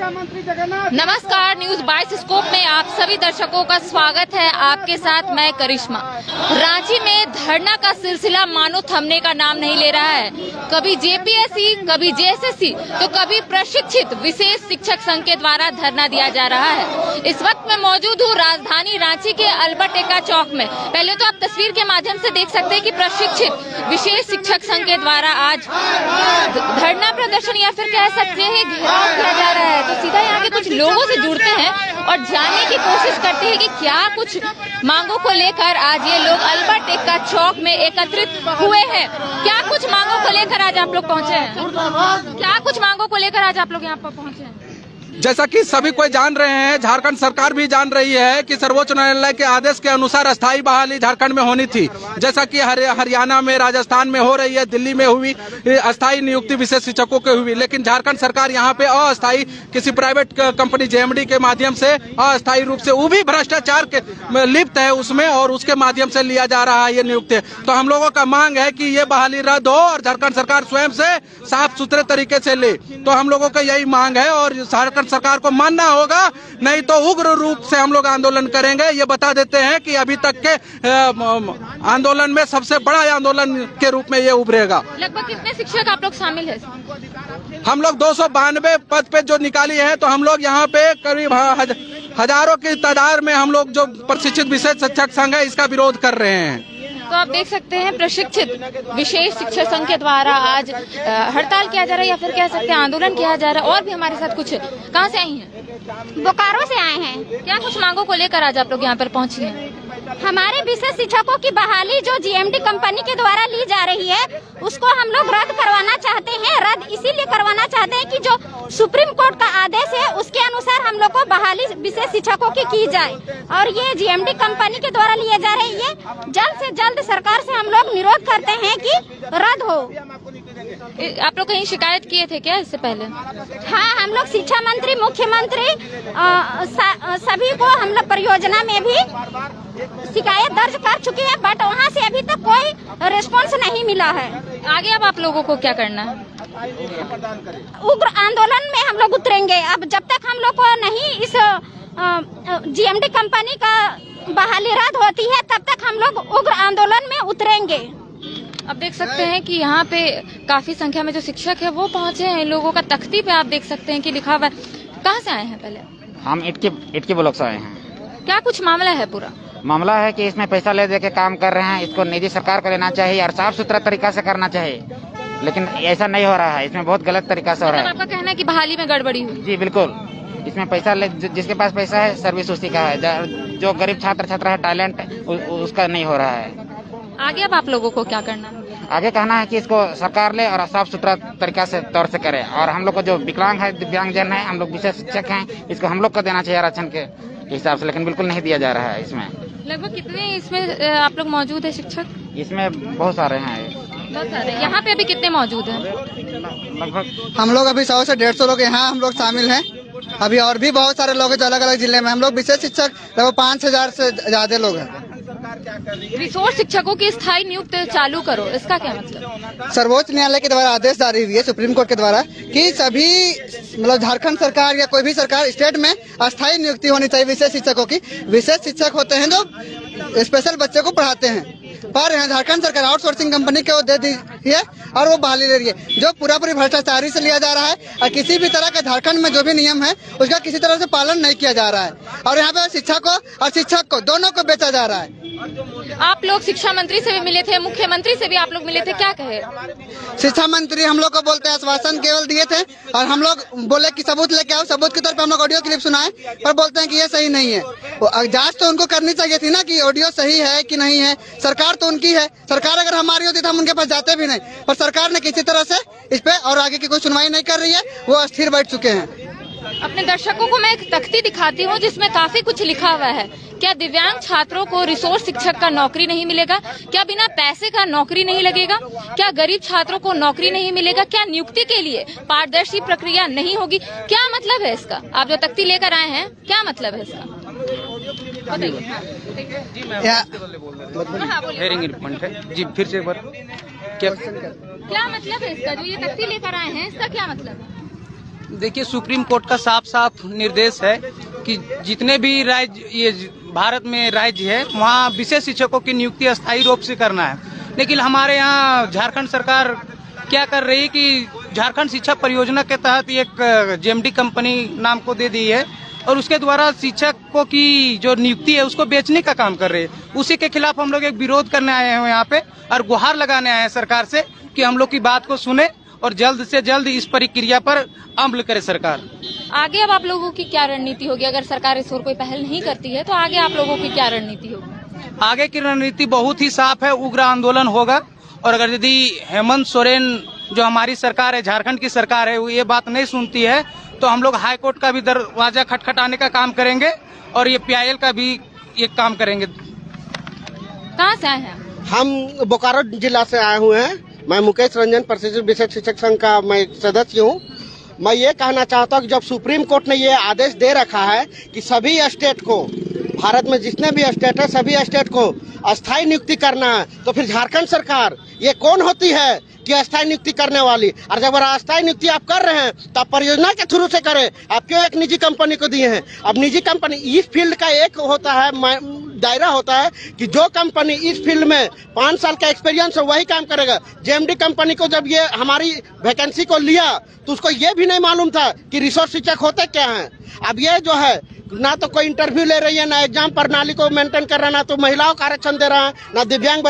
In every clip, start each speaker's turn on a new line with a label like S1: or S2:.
S1: शिक्षा मंत्री जगन्नाथ।
S2: नमस्कार, न्यूज 22 स्कोप में आप सभी दर्शकों का स्वागत है। आपके साथ मैं करिश्मा। रांची में धरना का सिलसिला मानो थमने का नाम नहीं ले रहा है। कभी जेपीएससी, कभी जेएसएससी, तो कभी प्रशिक्षित विशेष शिक्षक संघ के द्वारा धरना दिया जा रहा है। इस वक्त मैं मौजूद हूँ राजधानी रांची के अल्बर्ट एक्का चौक में। पहले तो आप तस्वीर के माध्यम से देख सकते हैं कि प्रशिक्षित विशेष शिक्षक संघ के द्वारा आज धरना प्रदर्शन या फिर कह सकते हैं घेराव किया जा रहा है। तो सीधा यहाँ के कुछ लोगों से जुड़ते हैं और जानने की कोशिश करते हैं कि क्या कुछ मांगों को लेकर आज ये लोग अल्बर्ट एक्का चौक में एकत्रित हुए हैं। क्या कुछ मांगों को लेकर आज आप लोग पहुँचे हैं? क्या कुछ मांगों को लेकर आज आप लोग यहाँ पर पहुँचे हैं?
S3: जैसा कि सभी कोई जान रहे हैं, झारखंड सरकार भी जान रही है कि सर्वोच्च न्यायालय के आदेश के अनुसार अस्थायी बहाली झारखंड में होनी थी। जैसा कि हरियाणा में, राजस्थान में हो रही है, दिल्ली में हुई अस्थायी नियुक्ति विशेष शिक्षकों की हुई, लेकिन झारखंड सरकार यहाँ पे अस्थायी किसी प्राइवेट कंपनी जेएमडी के माध्यम से अस्थायी रूप से वो भी भ्रष्टाचार के लिप्त है उसमें, और उसके माध्यम से लिया जा रहा है ये नियुक्ति। तो हम लोगों का मांग है कि ये बहाली रद्द हो और झारखंड सरकार स्वयं से साफ सुथरे तरीके से ले। तो हम लोगों का यही मांग है और झारखंड सरकार को मानना होगा, नहीं तो उग्र रूप से हम लोग आंदोलन करेंगे। ये बता देते हैं कि अभी तक के आंदोलन में सबसे बड़ा आंदोलन के रूप में ये उभरेगा।
S2: लगभग कितने शिक्षक आप लोग शामिल हैं?
S3: हम लोग 292 पद पे जो निकाली है, तो हम लोग यहाँ पे करीब हजारों की तादाद में हम लोग जो प्रशिक्षित विशेष शिक्षक संघ है इसका विरोध कर रहे हैं।
S2: तो आप देख सकते हैं प्रशिक्षित विशेष शिक्षक संघ के द्वारा आज हड़ताल किया जा रहा है या फिर कह सकते हैं आंदोलन किया जा रहा है। और भी हमारे साथ कुछ, कहाँ से आई हैं?
S4: बोकारो से आए हैं।
S2: क्या कुछ मांगों को लेकर आज आप लोग यहाँ पर पहुँची हैं?
S4: हमारे विशेष शिक्षकों की बहाली जो जीएमडी कंपनी के द्वारा ली जा रही है उसको हम लोग रद्द करवाना चाहते हैं। रद्द इसीलिए करवाना चाहते हैं कि जो सुप्रीम कोर्ट का आदेश है उसके अनुसार हम लोग को बहाली विशेष शिक्षकों की जाए, और ये जीएमडी कंपनी के द्वारा लिए जा रही है। जल्द से जल्द सरकार से हम लोग निरोध करते हैं कि रद्द हो।
S2: आप लोग कहीं शिकायत किए थे क्या इससे पहले?
S4: हाँ, हम लोग शिक्षा मंत्री, मुख्यमंत्री सभी को हम लोग परियोजना में भी शिकायत दर्ज कर चुके हैं, बट वहाँ से अभी तक कोई रिस्पांस नहीं मिला है।
S2: आगे अब आप लोगों को क्या करना है?
S4: उग्र आंदोलन में हम लोग उतरेंगे। अब जब तक हम लोग को नहीं इस जीएमडी कंपनी का बहाली रद्द होती है तब तक हम लोग उग्र आंदोलन में उतरेंगे।
S2: अब देख सकते हैं कि यहाँ पे काफी संख्या में जो शिक्षक है वो पहुँचे हैं। लोगों का तख्ती पे आप देख सकते हैं कि लिखा हुआ है। कहाँ से आए हैं? पहले
S5: हम इटकी ब्लॉक से आए हैं।
S2: क्या कुछ मामला है? पूरा
S5: मामला है कि इसमें पैसा ले दे के काम कर रहे हैं। इसको निजी सरकार को लेना चाहिए और साफ सुथरा तरीका से करना चाहिए, लेकिन ऐसा नहीं हो रहा है। इसमें बहुत गलत तरीका से हो रहा है।
S2: आपका कहना है कि बहाली में गड़बड़ी हुई?
S5: जी बिल्कुल। इसमें पैसा ले, जिसके पास पैसा है सर्विस उसी का है। जो गरीब छात्र है, टैलेंट उसका नहीं हो रहा है।
S2: आगे अब आप लोगों को क्या करना है?
S5: आगे कहना है कि इसको सरकार ले और साफ सुथरा तरीका से तौर से करे। और हम लोग को जो विकलांग है, दिव्यांगजन है, हम लोग विशेष शिक्षक हैं, इसको हम लोग को देना चाहिए आरक्षण के हिसाब से, लेकिन बिल्कुल नहीं दिया जा रहा है। इसमें
S2: लगभग कितने इसमें आप लोग मौजूद है शिक्षक?
S5: इसमें बहुत सारे हैं।
S2: बहुत सारे। यहाँ पे अभी कितने मौजूद हैं?
S5: लगभग
S6: हम लोग अभी 100 से 150 लोग यहाँ हम लोग शामिल हैं। अभी और भी बहुत सारे लोग हैं जो अलग अलग जिले में। हम लोग विशेष शिक्षक लगभग 5000 से ज्यादा लोग हैं।
S2: रिसोर्स शिक्षकों की स्थायी नियुक्ति चालू करो, इसका क्या मतलब?
S6: सर्वोच्च न्यायालय के द्वारा आदेश जारी हुई है, सुप्रीम कोर्ट के द्वारा, कि सभी मतलब झारखंड सरकार या कोई भी सरकार स्टेट में अस्थायी नियुक्ति होनी चाहिए विशेष शिक्षकों की। विशेष शिक्षक होते हैं जो स्पेशल बच्चे को पढ़ाते हैं, पर यहाँ झारखंड सरकार आउटसोर्सिंग कंपनी को दे दी है और वो बहाली ले रही है, जो पूरी भ्रष्टाचारी से लिया जा रहा है। और किसी भी तरह का झारखंड में जो भी नियम है उसका किसी तरह से पालन नहीं किया जा रहा है, और यहाँ पे शिक्षा को और शिक्षक को दोनों को बेचा जा रहा है।
S2: आप लोग शिक्षा मंत्री से भी मिले थे, मुख्यमंत्री से भी आप लोग मिले थे, क्या कहे?
S6: शिक्षा मंत्री हम लोग को बोलते हैं आश्वासन केवल दिए थे, और हम लोग बोले कि सबूत लेके आओ। सबूत के तौर पे हम लोग ऑडियो क्लिप सुनाए, पर बोलते हैं कि ये सही नहीं है। जांच तो उनको करनी चाहिए थी ना कि ऑडियो सही है कि नहीं है। सरकार तो उनकी है, सरकार अगर हमारी होती तो हम उनके पास जाते भी नहीं, पर सरकार ने किसी तरह से इस पे और आगे की कोई सुनवाई नहीं कर रही है। वो अस्थिर बैठ चुके हैं।
S2: अपने दर्शकों को मैं एक तख्ती दिखाती हूँ जिसमें काफी कुछ लिखा हुआ है। क्या दिव्यांग छात्रों को रिसोर्स शिक्षक का नौकरी नहीं मिलेगा? क्या बिना पैसे का नौकरी नहीं लगेगा? क्या गरीब छात्रों को नौकरी नहीं मिलेगा? क्या नियुक्ति के लिए पारदर्शी प्रक्रिया नहीं होगी? क्या मतलब है इसका? आप जो तख्ती लेकर आए हैं, क्या मतलब है इसका?
S3: जी फिर से एक बार
S2: क्या मतलब है इसका? जो ये तख्ती लेकर आए हैं इसका क्या मतलब है?
S1: देखिए, सुप्रीम कोर्ट का साफ साफ निर्देश है कि जितने भी राज्य ये भारत में राज्य है वहाँ विशेष शिक्षकों की नियुक्ति अस्थायी रूप से करना है। लेकिन हमारे यहाँ झारखंड सरकार क्या कर रही है कि झारखंड शिक्षा परियोजना के तहत एक जेएमडी कंपनी नाम को दे दी है और उसके द्वारा शिक्षकों की जो नियुक्ति है उसको बेचने का काम कर रही है। उसी के खिलाफ हम लोग एक विरोध करने आए हैं यहाँ पे और गुहार लगाने आए हैं सरकार से कि हम लोग की बात को सुने और जल्द से जल्द इस प्रक्रिया पर अमल करे सरकार।
S2: आगे अब आप लोगों की क्या रणनीति होगी? अगर सरकार इस ओर कोई पहल नहीं करती है तो आगे आप लोगों की क्या रणनीति होगी?
S1: आगे की रणनीति बहुत ही साफ है, उग्र आंदोलन होगा। और अगर यदि हेमंत सोरेन जो हमारी सरकार है, झारखंड की सरकार है, वो ये बात नहीं सुनती है तो हम लोग हाई कोर्ट का भी दरवाजा खटखटाने का काम करेंगे और ये PIL का भी ये काम करेंगे।
S2: कहाँ से आए हैं?
S7: हम बोकारो जिला से आए हुए हैं। मैं मुकेश रंजन, प्रशिक्षित विशेष शिक्षक संघ का मैं सदस्य हूँ। मैं ये कहना चाहता हूँ कि जब सुप्रीम कोर्ट ने ये आदेश दे रखा है कि सभी स्टेट को, भारत में जितने भी स्टेट है सभी स्टेट को अस्थायी नियुक्ति करना है, तो फिर झारखंड सरकार ये कौन होती है कि अस्थायी नियुक्ति करने वाली? और जब अस्थायी नियुक्ति आप कर रहे हैं तो आप परियोजना के थ्रू से करें। आप क्यों एक निजी कंपनी को दिए हैं? अब निजी कंपनी इस फील्ड का एक होता है दायरा होता है कि जो कंपनी इस फील्ड में 5 साल का एक्सपीरियंस है वही काम करेगा। जेएमडी कंपनी को जब ये हमारी वैकेंसी को लिया तो उसको ये भी नहीं मालूम था कि रिसोर्स शिक्षक होते क्या हैं। अब ये जो है ना तो कोई इंटरव्यू ले रही है, ना एग्जाम प्रणाली को मेंटेन कर रहा है, ना तो महिलाओं का आरक्षण दे रहा है, ना दिव्यांग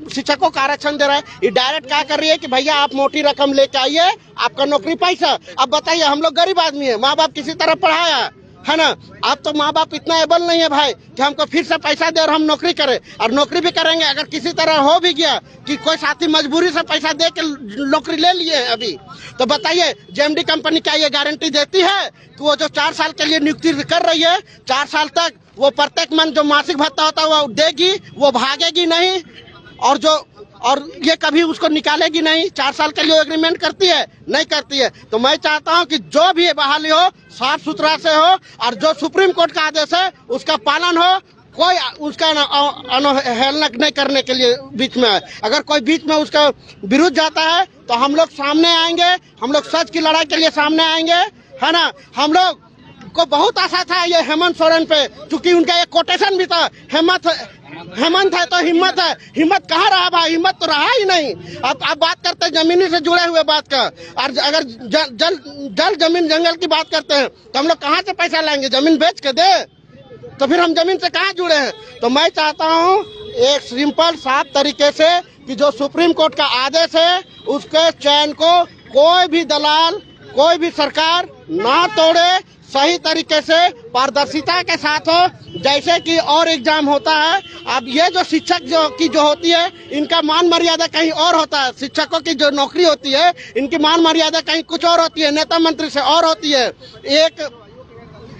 S7: शिक्षकों का आरक्षण दे रहा है। ये डायरेक्ट क्या कर रही है कि भैया आप मोटी रकम लेके आइए, आपका नौकरी पैसा। अब बताइए, हम लोग गरीब आदमी है, माँ बाप किसी तरह पढ़ाया है ना। अब तो माँ बाप इतना एबल नहीं है भाई कि हमको फिर से पैसा दे और हम नौकरी करें। और नौकरी भी करेंगे अगर किसी तरह हो भी गया कि कोई साथी मजबूरी से पैसा दे के नौकरी ले लिए अभी, तो बताइए जेएमडी कंपनी क्या ये गारंटी देती है कि वो जो 4 साल के लिए नियुक्ति कर रही है 4 साल तक वो प्रत्येक मंथ जो मासिक भत्ता होता है वो देगी, वो भागेगी नहीं और ये कभी उसको निकालेगी नहीं? 4 साल के लिए एग्रीमेंट करती है? नहीं करती है। तो मैं चाहता हूं कि जो भी बहाली हो साफ सुथरा से हो और जो सुप्रीम कोर्ट का आदेश है उसका पालन हो। कोई उसका अवहेलना नहीं करने के लिए बीच में है। अगर कोई बीच में उसका विरुद्ध जाता है तो हम लोग सामने आएंगे, हम लोग सच की लड़ाई के लिए सामने आएंगे, है ना। हम लोग को बहुत आशा था ये हेमंत सोरेन पे, क्योंकि उनका एक कोटेशन भी था, हेमंत है तो हिम्मत है। हिम्मत कहाँ रहा भाई? हिम्मत तो रहा ही नहीं। अब आप बात करते हैं जमीनी से जुड़े हुए बात का, और अगर जल जमीन जंगल की बात करते हैं तो हम लोग कहाँ से पैसा लाएंगे? जमीन बेच के दे तो फिर हम जमीन से कहाँ जुड़े हैं? तो मैं चाहता हूँ एक सिंपल साफ तरीके से कि जो सुप्रीम कोर्ट का आदेश है उसके चयन को कोई भी दलाल, कोई भी सरकार ना तोड़े, सही तरीके से पारदर्शिता के साथ हो, जैसे कि और एग्जाम होता है। अब ये जो शिक्षक जो होती है इनका मान मर्यादा कहीं और होता है। शिक्षकों की जो नौकरी होती है इनकी मान मर्यादा कहीं कुछ और होती है, नेता मंत्री से और होती है।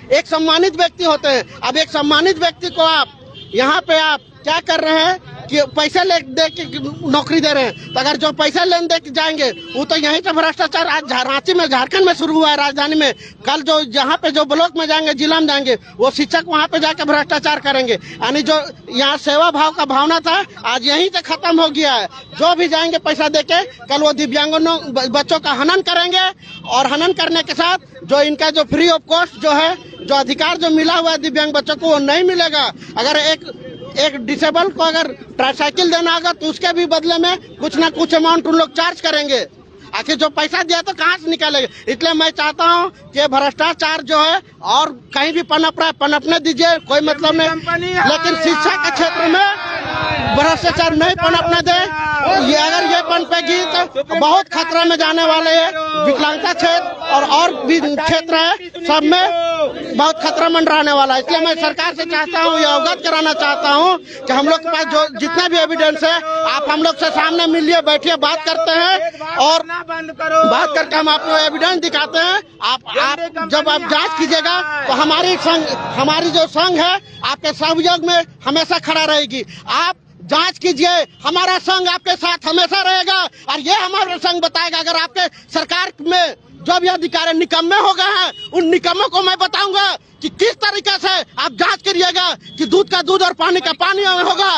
S7: एक सम्मानित व्यक्ति होते हैं। अब एक सम्मानित व्यक्ति को आप यहाँ पे आप क्या कर रहे हैं कि पैसे दे के नौकरी दे रहे हैं। तो अगर जो पैसा लेन दे के जाएंगे वो तो यहीं से भ्रष्टाचार आज रांची में, झारखंड में शुरू हुआ है, राजधानी में। कल जो यहाँ पे जो ब्लॉक में जाएंगे, जिला में जाएंगे, वो शिक्षक वहाँ पे जाके भ्रष्टाचार करेंगे। यानी जो यहाँ सेवा भाव का भावना था आज यहीं से खत्म हो गया है। जो भी जाएंगे पैसा दे के, कल वो दिव्यांगों बच्चों का हनन करेंगे और हनन करने के साथ जो इनका जो फ्री ऑफ कॉस्ट जो है, जो अधिकार जो मिला हुआ है दिव्यांग बच्चों को, वो नहीं मिलेगा। अगर एक डिसेबल को अगर ट्राईसाइकिल देना होगा तो उसके भी बदले में कुछ ना कुछ अमाउंट उन लोग चार्ज करेंगे। आखिर जो पैसा दिया तो कहाँ से निकालेगा? इसलिए मैं चाहता हूँ कि भ्रष्टाचार जो है और कहीं भी पनप रहा है, पनपने दीजिए, कोई मतलब नहीं, लेकिन शिक्षा के क्षेत्र में भ्रष्टाचार नहीं पनपने दे। ये अगर ये पनपेगी तो बहुत खतरा में जाने वाले हैं। विकलांगता क्षेत्र और भी क्षेत्र है, सब में बहुत खतरा मंडराने वाला है। इसलिए मैं सरकार से चाहता हूँ, ये अवगत कराना चाहता हूँ कि हम लोग के पास जो जितना भी एविडेंस है आप हम लोग से सामने मिलिए, बैठिए, बात करते हैं और बात करके हम आपको एविडेंस दिखाते हैं। आप जब आप जांच कीजिएगा तो हमारी जो संघ है आपके सहयोग में हमेशा खड़ा रहेगी। आप जांच कीजिए, हमारा संघ आपके साथ हमेशा रहेगा और ये हमारा संघ बताएगा। अगर आपके सरकार में जो भी अधिकारी निकम्मे हो गए हैं, उन निकम्मों को मैं बताऊंगा कि किस तरीके से आप जांच करिएगा कि दूध का दूध और पानी का पानी होगा।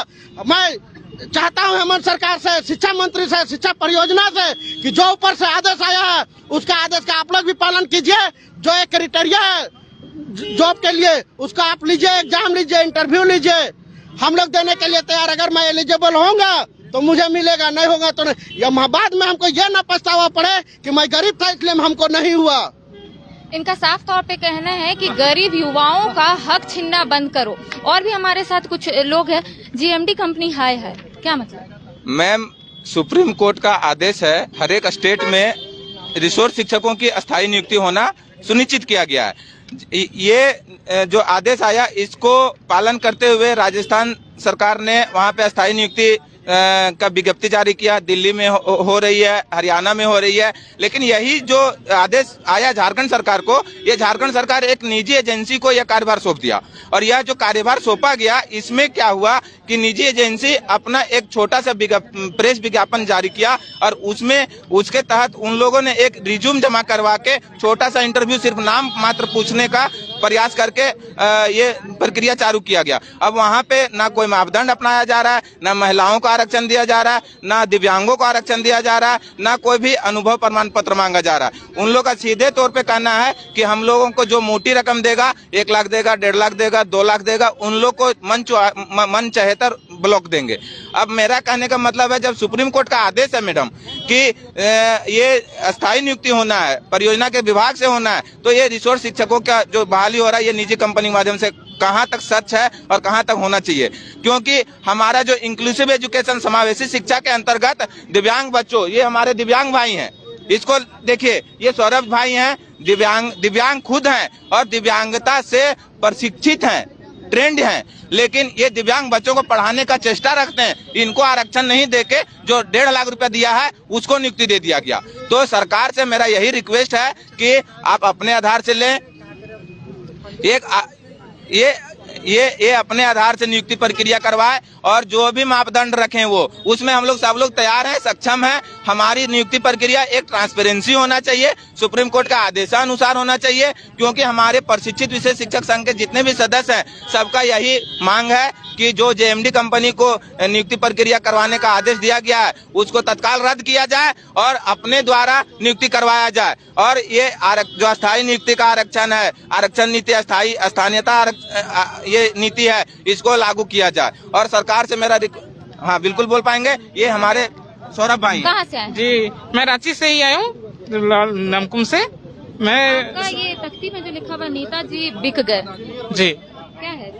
S7: मैं चाहता हूं हेमंत सरकार से, शिक्षा मंत्री से, शिक्षा परियोजना से कि जो ऊपर से आदेश आया है उसका आदेश का आप लोग भी पालन कीजिए। जो एक क्राइटेरिया है जॉब के लिए उसका आप लीजिए, एग्जाम लीजिए, इंटरव्यू लीजिए, हम लोग देने के लिए तैयार। अगर मैं एलिजिबल होऊंगा तो मुझे मिलेगा, नहीं होगा तो नहीं। या बाद में हमको ये ना पछतावा पड़े कि मैं गरीब था इसलिए हमको नहीं हुआ।
S2: इनका साफ तौर पे कहना है कि गरीब युवाओं का हक छीनना बंद करो। और भी हमारे साथ कुछ लोग हैं। जीएमडी कंपनी हाय है, क्या मतलब?
S8: मैम, सुप्रीम कोर्ट का आदेश है, हर एक स्टेट में रिसोर्स शिक्षकों की अस्थायी नियुक्ति होना सुनिश्चित किया गया है। ये जो आदेश आया इसको पालन करते हुए राजस्थान सरकार ने वहाँ पे अस्थायी नियुक्ति का विज्ञप्ति जारी किया। दिल्ली में हो रही है, हरियाणा में हो रही है। लेकिन यही जो आदेश आया झारखंड सरकार को, ये झारखंड सरकार एक निजी एजेंसी को यह कार्यभार सौंप दिया। और यह जो कार्यभार सौंपा गया, इसमें क्या हुआ कि निजी एजेंसी अपना एक छोटा सा प्रेस विज्ञापन जारी किया और उसमें उसके तहत उन लोगों ने एक रिज्यूम जमा करवा के छोटा सा इंटरव्यू, सिर्फ नाम मात्र पूछने का प्रयास करके ये प्रक्रिया चालू किया गया। अब वहाँ पे ना कोई मापदंड अपनाया जा रहा है, ना महिलाओं को आरक्षण दिया जा रहा है, ना दिव्यांगों को आरक्षण दिया जा रहा है, ना कोई भी अनुभव प्रमाण पत्र मांगा जा रहा है। उन लोगों का सीधे तौर पे कहना है कि हम लोगों को जो मोटी रकम देगा, 1 लाख देगा, 1.5 लाख देगा, 2 लाख देगा, उन लोग को मन चहेतर ब्लॉक देंगे। अब मेरा कहने का मतलब है, जब सुप्रीम कोर्ट का आदेश है मैडम कि ये अस्थायी नियुक्ति होना है, परियोजना के विभाग से होना है, तो ये रिसोर्स शिक्षकों का जो बहाली हो रहा है ये निजी कंपनी के माध्यम से कहां तक सच है और कहां तक होना चाहिए? क्योंकि हमारा जो इंक्लूसिव एजुकेशन, समावेशी शिक्षा के अंतर्गत दिव्यांग बच्चों, ये हमारे दिव्यांग भाई हैं, इसको देखिए, ये सौरभ भाई हैं, दिव्यांग खुद हैं और दिव्यांगता से प्रशिक्षित हैं, ट्रेंड हैं, लेकिन ये दिव्यांग बच्चों को पढ़ाने का चेष्टा रखते हैं। इनको आरक्षण नहीं देके जो 1.5 लाख रुपया दिया है उसको नियुक्ति दे दिया गया। तो सरकार से मेरा यही रिक्वेस्ट है कि आप अपने आधार से लें, ये अपने आधार से नियुक्ति प्रक्रिया करवाए और जो भी मापदंड रखें वो उसमें हम लोग सब लोग तैयार हैं, सक्षम हैं। हमारी नियुक्ति प्रक्रिया एक ट्रांसपेरेंसी होना चाहिए, सुप्रीम कोर्ट का आदेशानुसार होना चाहिए, क्योंकि हमारे प्रशिक्षित विशेष शिक्षक संघ के जितने भी सदस्य हैं सबका यही मांग है कि जो जेएमडी कंपनी को नियुक्ति प्रक्रिया करवाने का आदेश दिया गया है उसको तत्काल रद्द किया जाए और अपने द्वारा नियुक्ति करवाया जाए। और ये जो अस्थायी नियुक्ति का आरक्षण है, आरक्षण नीति, स्थानीयता ये नीति है, इसको लागू किया जाए। और सरकार से मेरा हाँ बिल्कुल बोल पाएंगे। ये हमारे सौरभ भाई
S2: कहाँ से आए?
S9: जी, मैं रांची से ही आया हूँ, नमकुम से। मैं
S2: ये तख्ती में जो लिखा हुआ नेताजी बिक गए,
S9: जी,
S2: क्या है?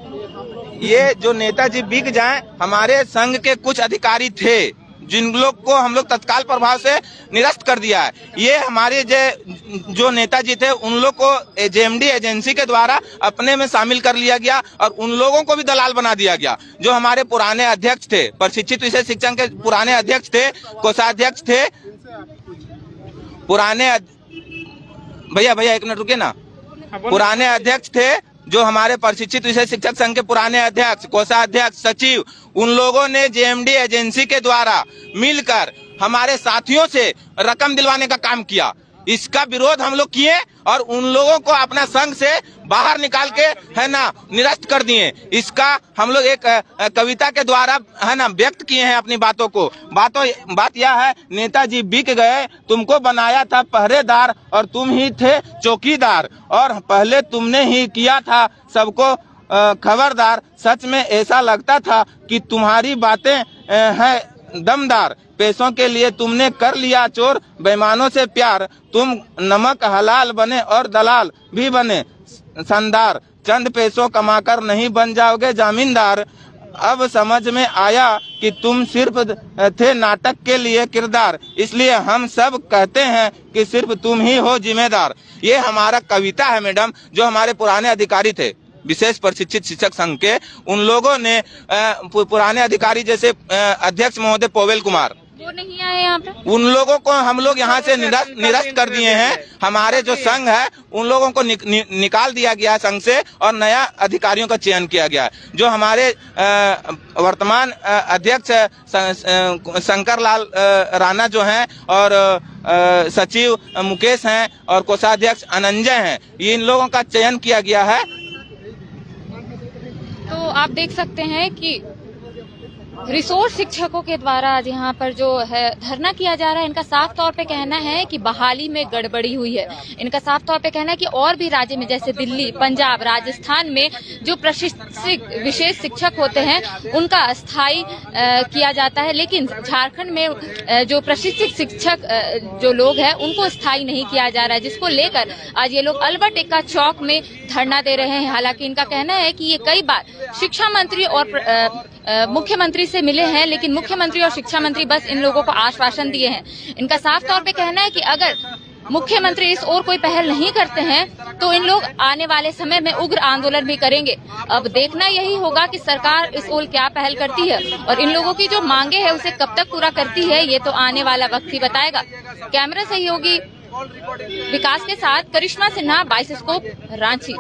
S8: ये जो नेताजी बिक जाएं, हमारे संघ के कुछ अधिकारी थे जिन लोग को हम लोग तत्काल प्रभाव से निरस्त कर दिया है। ये हमारे जो नेताजी थे उन लोग को जेएमडी एजेंसी के द्वारा अपने में शामिल कर लिया गया और उन लोगों को भी दलाल बना दिया गया। जो हमारे पुराने अध्यक्ष थे, प्रशिक्षित विशेष शिक्षण के पुराने अध्यक्ष थे, कोषाध्यक्ष थे, पुराने भैया 1 मिनट रुके ना, पुराने अध्यक्ष थे जो हमारे प्रशिक्षित विशेष शिक्षक संघ के पुराने अध्यक्ष, कोषाध्यक्ष, सचिव, उन लोगों ने जेएमडी एजेंसी के द्वारा मिलकर हमारे साथियों से रकम दिलवाने का काम किया। इसका विरोध हम लोग किए और उन लोगों को अपना संघ से बाहर निकाल के है ना निरस्त कर दिए। इसका हम लोग एक कविता के द्वारा है ना व्यक्त किए हैं अपनी बातों को। बात यह है, नेताजी बिक गए, तुमको बनाया था पहरेदार और तुम ही थे चौकीदार, और पहले तुमने ही किया था सबको खबरदार। सच में ऐसा लगता था कि तुम्हारी बातें हैं दमदार, पैसों के लिए तुमने कर लिया चोर बेईमानों से प्यार। तुम नमक हलाल बने और दलाल भी बने शानदार, चंद पैसों कमाकर नहीं बन जाओगे जामींदार। अब समझ में आया कि तुम सिर्फ थे नाटक के लिए किरदार, इसलिए हम सब कहते हैं कि सिर्फ तुम ही हो जिम्मेदार। ये हमारा कविता है मैडम, जो हमारे पुराने अधिकारी थे विशेष प्रशिक्षित शिक्षक संघ के, उन लोगों ने पुराने अधिकारी जैसे अध्यक्ष महोदय पोवेल कुमार,
S2: वो नहीं आए यहाँ पे,
S8: उन लोगों को हम लोग यहाँ से निरस्त कर दिए हैं। हमारे जो संघ है उन लोगों को निकाल दिया गया है संघ से और नया अधिकारियों का चयन किया गया है। जो हमारे वर्तमान अध्यक्ष शंकर लाल राणा जो हैं और सचिव मुकेश हैं और कोषाध्यक्ष अनंजय हैं, इन लोगों का चयन किया गया है।
S2: तो आप देख सकते हैं कि रिसोर्स शिक्षकों के द्वारा आज यहाँ पर जो है धरना किया जा रहा है, इनका साफ तौर पे कहना है कि बहाली में गड़बड़ी हुई है। इनका साफ तौर पे कहना है कि और भी राज्य में जैसे दिल्ली, पंजाब, राजस्थान में जो प्रशिक्षित विशेष शिक्षक होते हैं उनका अस्थायी किया जाता है, लेकिन झारखंड में जो प्रशिक्षित शिक्षक जो लोग हैं उनको स्थायी नहीं किया जा रहा है, जिसको लेकर आज ये लोग अल्बर्ट एक्का चौक में धरना दे रहे हैं। हालांकि इनका कहना है कि ये कई बार शिक्षा मंत्री और मुख्यमंत्री से मिले हैं, लेकिन मुख्यमंत्री और शिक्षा मंत्री बस इन लोगों को आश्वासन दिए हैं। इनका साफ तौर पे कहना है कि अगर मुख्यमंत्री इस ओर कोई पहल नहीं करते हैं तो इन लोग आने वाले समय में उग्र आंदोलन भी करेंगे। अब देखना यही होगा कि सरकार इस ओर क्या पहल करती है और इन लोगों की जो मांगे है उसे कब तक पूरा करती है, ये तो आने वाला वक्त ही बताएगा। कैमरा सहयोगी विकास के साथ करिश्मा सिन्हा, बाइस्कोप, रांची।